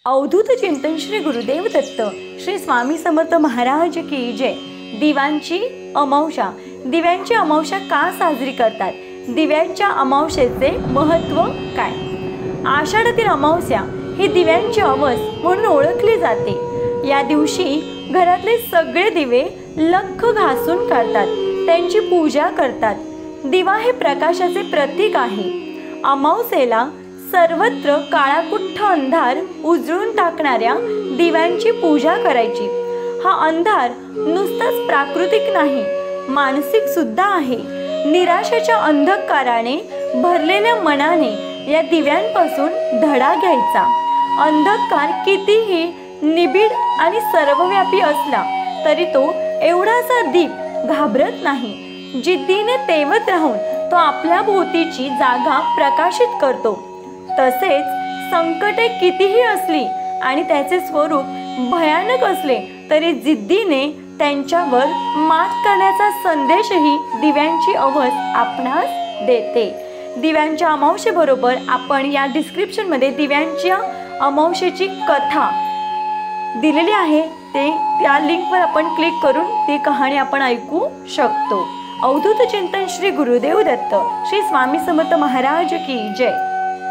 अवधूत चिंतन श्री गुरुदेव दत्त श्री स्वामी समर्थ महाराज की जय। दिव्यांची अमावस्या। दिव्यांची अमावस्या का साजरी करतात? दिव्यांच्या अमावस्येचे महत्त्व काय? आषाढातील अमावस्या ही दिव्यांची अमावस म्हणून ओळखली जाते। या दिवशी घरातले सगळे दिवे लख्ख घासून काढतात, त्यांची पूजा करतात। दिवा हे प्रकाशाचे प्रतीक आहे। अमावस्येला सर्वत्र काळाकुट्ट अंधार उजळून टाकणाऱ्या दिव्यांची पूजा करायची। हा अंधार नुसताच प्राकृतिक नाही, मानसिक सुद्धा आहे। निराशेच्या अंधकाराने भरलेल्या मनाने या दिव्यांपासून धडा घ्यायचा। अंधकार कितीही निबिड आणि सर्वव्यापी असला तरी तो एवढासा दीप घाबरत नाही। जिद्दीने तेवत राहून तो आपल्या भोवतीची जागा प्रकाशित करतो। तसेच संकटे कितीही असली आणि त्याचे स्वरूप भयानक असले तरी जिद्दीने त्यांच्यावर मात करण्याचा संदेशही दिव्यांची अमावस आपणास देते। दिव्यांच्या अमावस्येबरोबर आपण या डिस्क्रिप्शनमध्ये दिव्यांच्या अमावस्येची कथा दिलेली आहे, त्या लिंकवर आपण क्लिक करून ती कहाणी आपण ऐकू शकतो। अवधूत चिंतन श्री गुरुदेव दत्त श्री स्वामी समर्थ महाराज की जय।